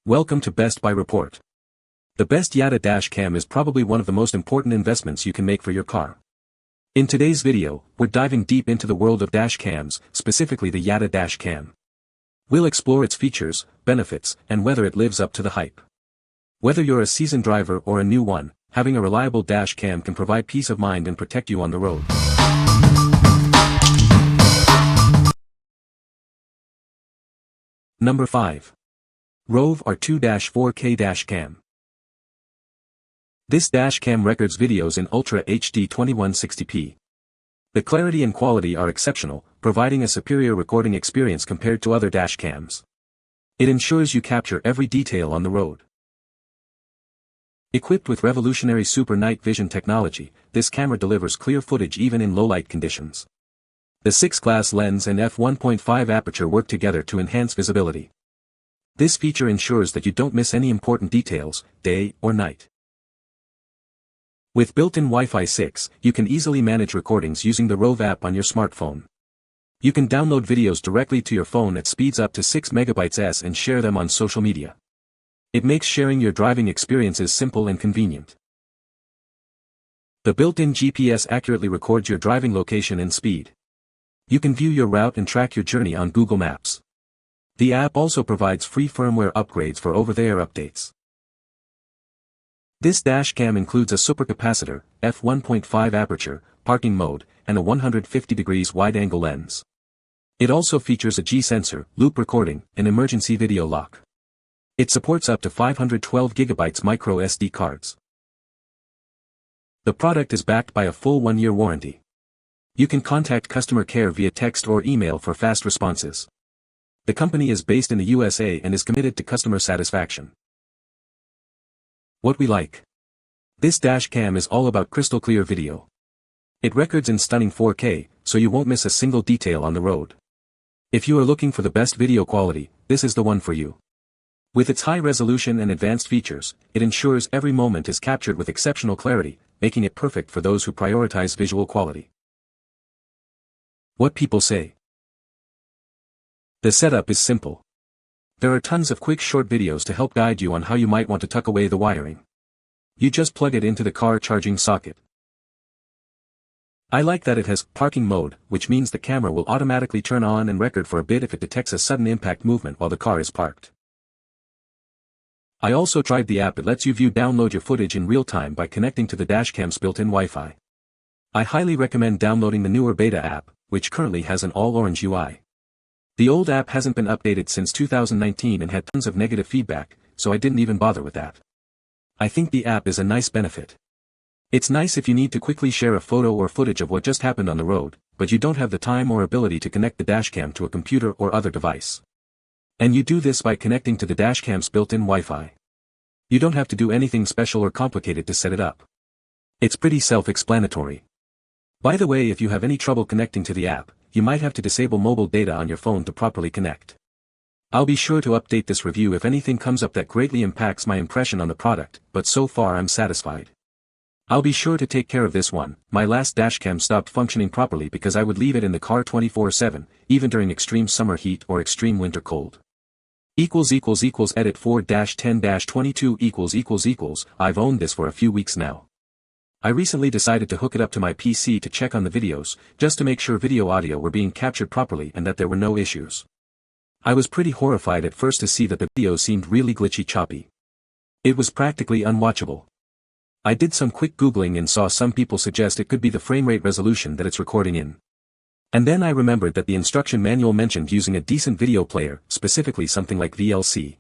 Welcome to Best Buy Report. The Best Yada dash cam is probably one of the most important investments you can make for your car. In today's video, we're diving deep into the world of dash cams, specifically the Yada dash cam. We'll explore its features, benefits, and whether it lives up to the hype. Whether you're a seasoned driver or a new one, having a reliable dash cam can provide peace of mind and protect you on the road. Number 5. ROVE R2-4K Dash Cam. This dash cam records videos in Ultra HD 2160p. The clarity and quality are exceptional, providing a superior recording experience compared to other dash cams. It ensures you capture every detail on the road. Equipped with revolutionary super night vision technology, this camera delivers clear footage even in low-light conditions. The 6-glass lens and f1.5 aperture work together to enhance visibility. This feature ensures that you don't miss any important details, day or night. With built-in Wi-Fi 6, you can easily manage recordings using the ROVE app on your smartphone. You can download videos directly to your phone at speeds up to 6 MB/s and share them on social media. It makes sharing your driving experiences simple and convenient. The built-in GPS accurately records your driving location and speed. You can view your route and track your journey on Google Maps. The app also provides free firmware upgrades for over-the-air updates. This dash cam includes a supercapacitor, f1.5 aperture, parking mode, and a 150 degrees wide-angle lens. It also features a G sensor, loop recording, and emergency video lock. It supports up to 512 GB micro SD cards. The product is backed by a full 1-year warranty. You can contact customer care via text or email for fast responses. The company is based in the USA and is committed to customer satisfaction. What we like. This dash cam is all about crystal clear video. It records in stunning 4K, so you won't miss a single detail on the road. If you are looking for the best video quality, this is the one for you. With its high resolution and advanced features, it ensures every moment is captured with exceptional clarity, making it perfect for those who prioritize visual quality. What people say. The setup is simple. There are tons of quick short videos to help guide you on how you might want to tuck away the wiring. You just plug it into the car charging socket. I like that it has parking mode, which means the camera will automatically turn on and record for a bit if it detects a sudden impact movement while the car is parked. I also tried the app. It lets you download your footage in real time by connecting to the dashcam's built-in Wi-Fi. I highly recommend downloading the newer beta app, which currently has an all-orange UI. The old app hasn't been updated since 2019 and had tons of negative feedback, so I didn't even bother with that. I think the app is a nice benefit. It's nice if you need to quickly share a photo or footage of what just happened on the road, but you don't have the time or ability to connect the dashcam to a computer or other device. And you do this by connecting to the dashcam's built-in Wi-Fi. You don't have to do anything special or complicated to set it up. It's pretty self-explanatory. By the way, if you have any trouble connecting to the app, you might have to disable mobile data on your phone to properly connect. I'll be sure to update this review if anything comes up that greatly impacts my impression on the product, but so far I'm satisfied. I'll be sure to take care of this one. My last dashcam stopped functioning properly because I would leave it in the car 24/7, even during extreme summer heat or extreme winter cold. Edit 4-10-22 I've owned this for a few weeks now. I recently decided to hook it up to my PC to check on the videos, just to make sure video audio were being captured properly and that there were no issues. I was pretty horrified at first to see that the video seemed really glitchy choppy. It was practically unwatchable. I did some quick googling and saw some people suggest it could be the frame rate resolution that it's recording in. And then I remembered that the instruction manual mentioned using a decent video player, specifically something like VLC.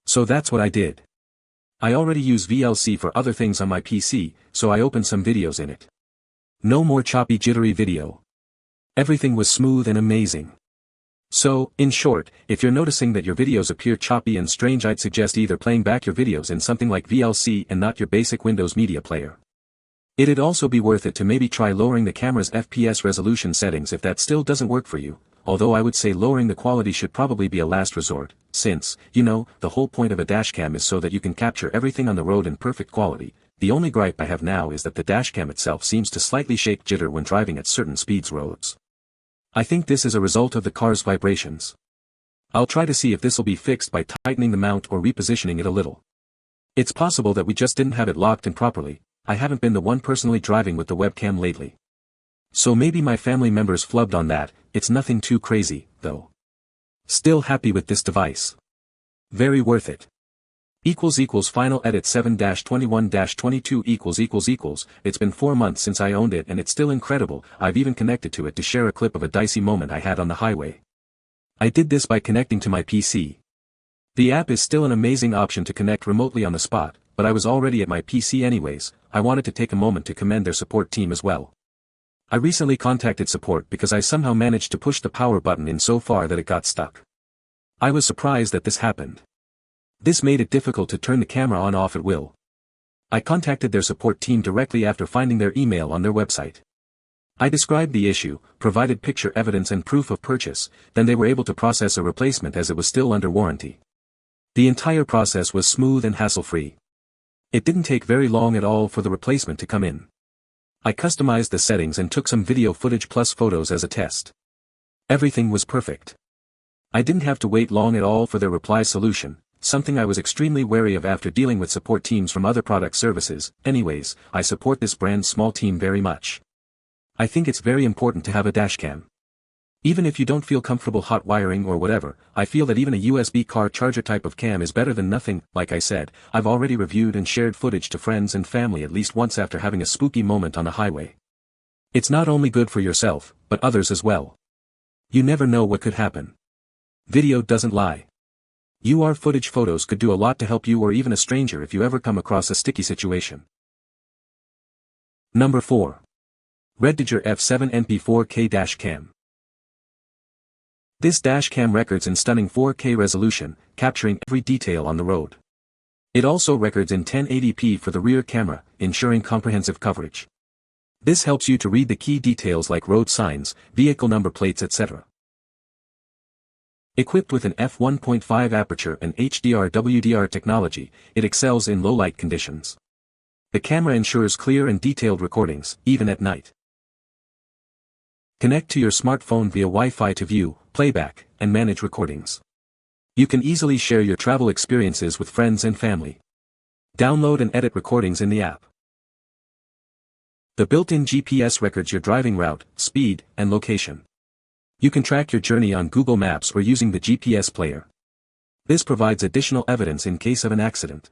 So that's what I did. I already use VLC for other things on my PC, so I opened some videos in it. No more choppy jittery video. Everything was smooth and amazing. So, in short, if you're noticing that your videos appear choppy and strange, I'd suggest either playing back your videos in something like VLC and not your basic Windows media player. It'd also be worth it to maybe try lowering the camera's FPS resolution settings if that still doesn't work for you, although I would say lowering the quality should probably be a last resort, since, the whole point of a dashcam is so that you can capture everything on the road in perfect quality. The only gripe I have now is that the dashcam itself seems to slightly shake jitter when driving at certain speeds roads. I think this is a result of the car's vibrations. I'll try to see if this'll be fixed by tightening the mount or repositioning it a little. It's possible that we just didn't have it locked in properly. I haven't been the one personally driving with the webcam lately. So maybe my family members flubbed on that. It's nothing too crazy, though. Still happy with this device. Very worth it. Final edit 7-21-22 == It's been 4 months since I owned it and it's still incredible. I've even connected to it to share a clip of a dicey moment I had on the highway. I did this by connecting to my PC. The app is still an amazing option to connect remotely on the spot, but I was already at my PC anyways. I wanted to take a moment to commend their support team as well. I recently contacted support because I somehow managed to push the power button in so far that it got stuck. I was surprised that this happened. This made it difficult to turn the camera on off at will. I contacted their support team directly after finding their email on their website. I described the issue, provided picture evidence and proof of purchase, then they were able to process a replacement as it was still under warranty. The entire process was smooth and hassle-free. It didn't take very long at all for the replacement to come in. I customized the settings and took some video footage plus photos as a test. Everything was perfect. I didn't have to wait long at all for their reply solution, something I was extremely wary of after dealing with support teams from other product services. Anyways, I support this brand's small team very much. I think it's very important to have a dashcam. Even if you don't feel comfortable hot wiring or whatever, I feel that even a USB car charger type of cam is better than nothing. Like I said, I've already reviewed and shared footage to friends and family at least once after having a spooky moment on the highway. It's not only good for yourself, but others as well. You never know what could happen. Video doesn't lie. UR footage photos could do a lot to help you or even a stranger if you ever come across a sticky situation. Number 4. REDTIGER F7NP 4K Dashcam. This dashcam records in stunning 4K resolution, capturing every detail on the road. It also records in 1080p for the rear camera, ensuring comprehensive coverage. This helps you to read the key details like road signs, vehicle number plates, etc. Equipped with an f1.5 aperture and HDR/WDR technology, it excels in low-light conditions. The camera ensures clear and detailed recordings, even at night. Connect to your smartphone via Wi-Fi to view, playback, and manage recordings. You can easily share your travel experiences with friends and family. Download and edit recordings in the app. The built-in GPS records your driving route, speed, and location. You can track your journey on Google Maps or using the GPS player. This provides additional evidence in case of an accident.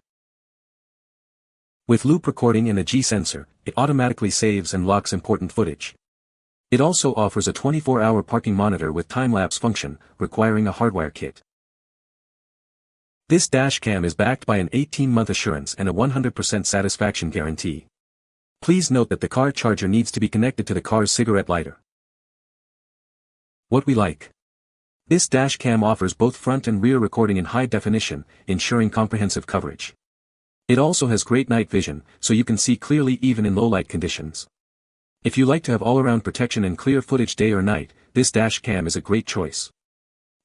With loop recording and a G sensor, it automatically saves and locks important footage. It also offers a 24-hour parking monitor with time-lapse function, requiring a hardwire kit. This dashcam is backed by an 18-month assurance and a 100% satisfaction guarantee. Please note that the car charger needs to be connected to the car's cigarette lighter. What we like. This dashcam offers both front and rear recording in high definition, ensuring comprehensive coverage. It also has great night vision, so you can see clearly even in low-light conditions. If you like to have all-around protection and clear footage day or night, this dashcam is a great choice.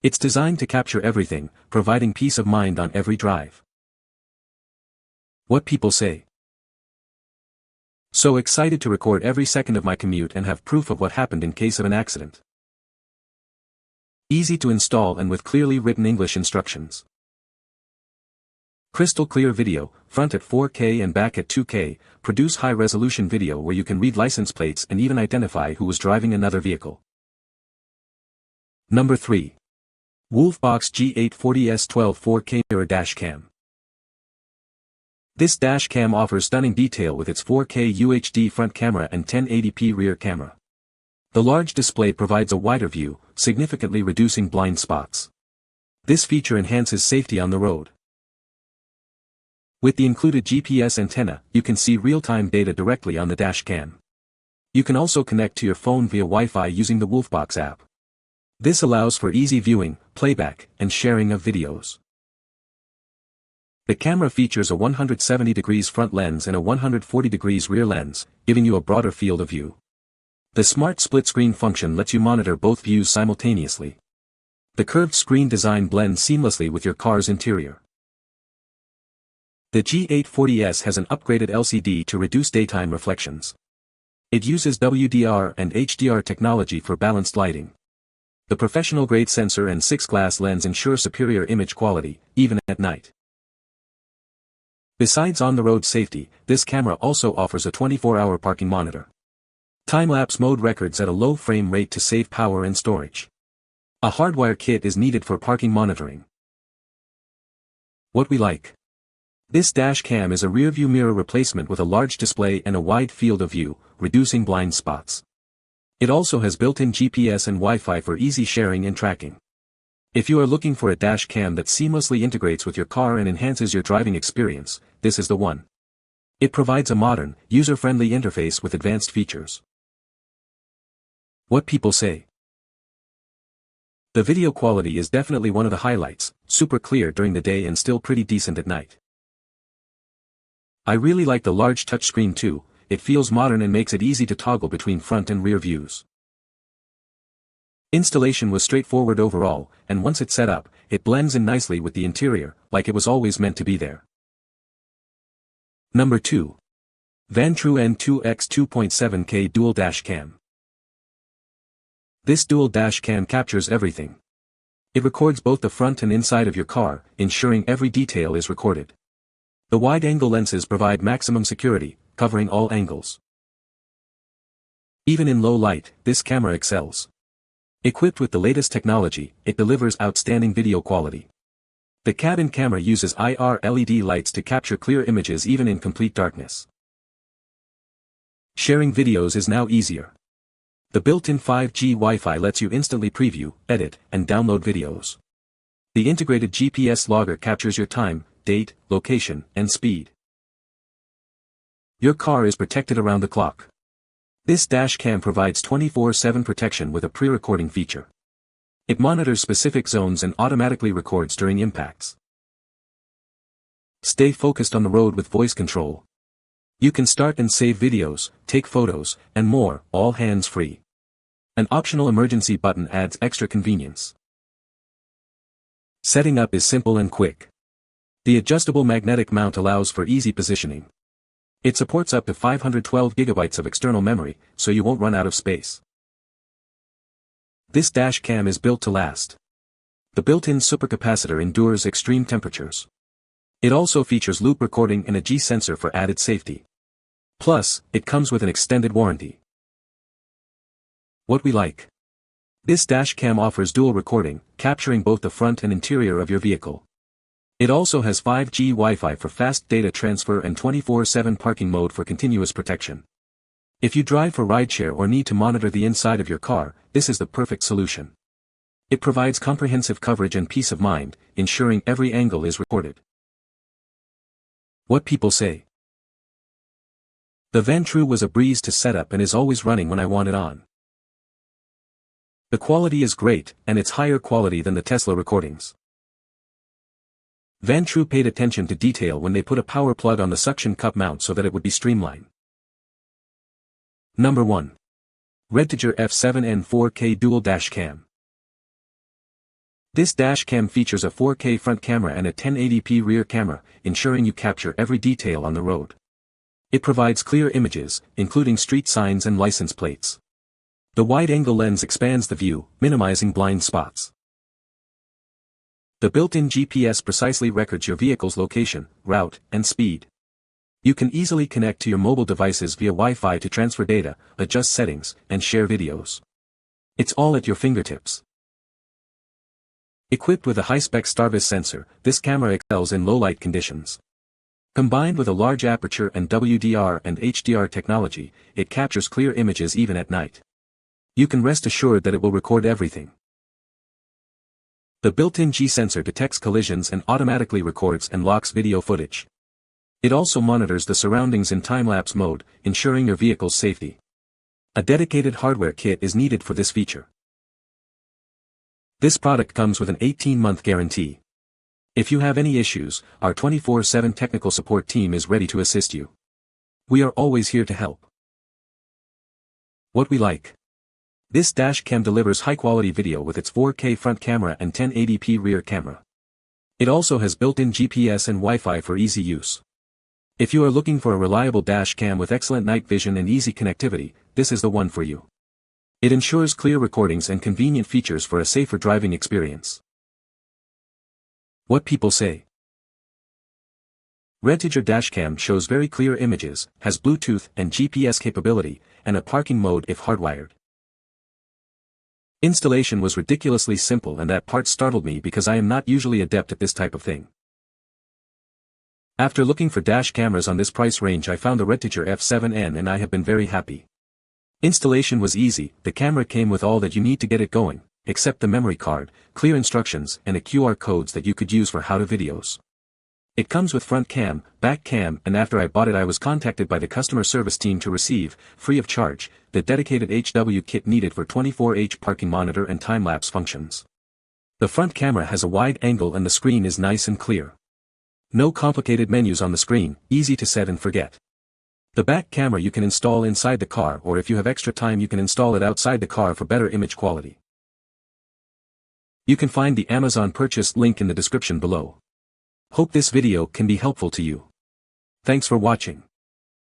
It's designed to capture everything, providing peace of mind on every drive. What people say. So excited to record every second of my commute and have proof of what happened in case of an accident. Easy to install and with clearly written English instructions. Crystal clear video, front at 4K and back at 2K, produce high-resolution video where you can read license plates and even identify who was driving another vehicle. Number 3. WOLFBOX G840S12 4K Mirror Dashcam. This dashcam offers stunning detail with its 4K UHD front camera and 1080p rear camera. The large display provides a wider view, significantly reducing blind spots. This feature enhances safety on the road. With the included GPS antenna, you can see real-time data directly on the dashcam. You can also connect to your phone via Wi-Fi using the WOLFBOX app. This allows for easy viewing, playback, and sharing of videos. The camera features a 170 degrees front lens and a 140 degrees rear lens, giving you a broader field of view. The smart split-screen function lets you monitor both views simultaneously. The curved screen design blends seamlessly with your car's interior. The G840S has an upgraded LCD to reduce daytime reflections. It uses WDR and HDR technology for balanced lighting. The professional-grade sensor and 6-glass lens ensure superior image quality, even at night. Besides on-the-road safety, this camera also offers a 24-hour parking monitor. Time-lapse mode records at a low frame rate to save power and storage. A hardwire kit is needed for parking monitoring. What we like. This dash cam is a rear-view mirror replacement with a large display and a wide field of view, reducing blind spots. It also has built-in GPS and Wi-Fi for easy sharing and tracking. If you are looking for a dash cam that seamlessly integrates with your car and enhances your driving experience, this is the one. It provides a modern, user-friendly interface with advanced features. What people say. The video quality is definitely one of the highlights, super clear during the day and still pretty decent at night. I really like the large touchscreen too. It feels modern and makes it easy to toggle between front and rear views. Installation was straightforward overall, and once it's set up, it blends in nicely with the interior, like it was always meant to be there. Number 2. Vantrue N2X 2.7K Dual Dash Cam. This dual dash cam captures everything. It records both the front and inside of your car, ensuring every detail is recorded. The wide-angle lenses provide maximum security, covering all angles. Even in low light, this camera excels. Equipped with the latest technology, it delivers outstanding video quality. The cabin camera uses IR LED lights to capture clear images even in complete darkness. Sharing videos is now easier. The built-in 5G Wi-Fi lets you instantly preview, edit, and download videos. The integrated GPS logger captures your time, date, location, and speed. Your car is protected around the clock. This dash cam provides 24/7 protection with a pre-recording feature. It monitors specific zones and automatically records during impacts. Stay focused on the road with voice control. You can start and save videos, take photos, and more, all hands-free. An optional emergency button adds extra convenience. Setting up is simple and quick. The adjustable magnetic mount allows for easy positioning. It supports up to 512 GB of external memory, so you won't run out of space. This dash cam is built to last. The built-in supercapacitor endures extreme temperatures. It also features loop recording and a G sensor for added safety. Plus, it comes with an extended warranty. What we like. This dash cam offers dual recording, capturing both the front and interior of your vehicle. It also has 5G Wi-Fi for fast data transfer and 24/7 parking mode for continuous protection. If you drive for rideshare or need to monitor the inside of your car, this is the perfect solution. It provides comprehensive coverage and peace of mind, ensuring every angle is recorded. What people say. The Vantrue was a breeze to set up and is always running when I want it on. The quality is great, and it's higher quality than the Tesla recordings. Vantrue paid attention to detail when they put a power plug on the suction cup mount so that it would be streamlined. Number 1. REDTIGER F7N 4K Dual Dash Cam. This dash cam features a 4K front camera and a 1080p rear camera, ensuring you capture every detail on the road. It provides clear images, including street signs and license plates. The wide-angle lens expands the view, minimizing blind spots. The built-in GPS precisely records your vehicle's location, route, and speed. You can easily connect to your mobile devices via Wi-Fi to transfer data, adjust settings, and share videos. It's all at your fingertips. Equipped with a high-spec Starvis sensor, this camera excels in low-light conditions. Combined with a large aperture and WDR and HDR technology, it captures clear images even at night. You can rest assured that it will record everything. The built-in G sensor detects collisions and automatically records and locks video footage. It also monitors the surroundings in time-lapse mode, ensuring your vehicle's safety. A dedicated hardware kit is needed for this feature. This product comes with an 18-month guarantee. If you have any issues, our 24/7 technical support team is ready to assist you. We are always here to help. What we like. This dash cam delivers high-quality video with its 4K front camera and 1080p rear camera. It also has built-in GPS and Wi-Fi for easy use. If you are looking for a reliable dash cam with excellent night vision and easy connectivity, this is the one for you. It ensures clear recordings and convenient features for a safer driving experience. What people say. REDTIGER dashcam shows very clear images, has Bluetooth and GPS capability, and a parking mode if hardwired. Installation was ridiculously simple, and that part startled me because I am not usually adept at this type of thing. After looking for dash cameras on this price range, I found the REDTIGER F7N and I have been very happy. Installation was easy. The camera came with all that you need to get it going, except the memory card, clear instructions and a QR codes that you could use for how-to videos. It comes with front cam, back cam, and after I bought it I was contacted by the customer service team to receive, free of charge, the dedicated HW kit needed for 24H parking monitor and time-lapse functions. The front camera has a wide angle and the screen is nice and clear. No complicated menus on the screen, easy to set and forget. The back camera you can install inside the car, or if you have extra time you can install it outside the car for better image quality. You can find the Amazon purchase link in the description below. Hope this video can be helpful to you. Thanks for watching.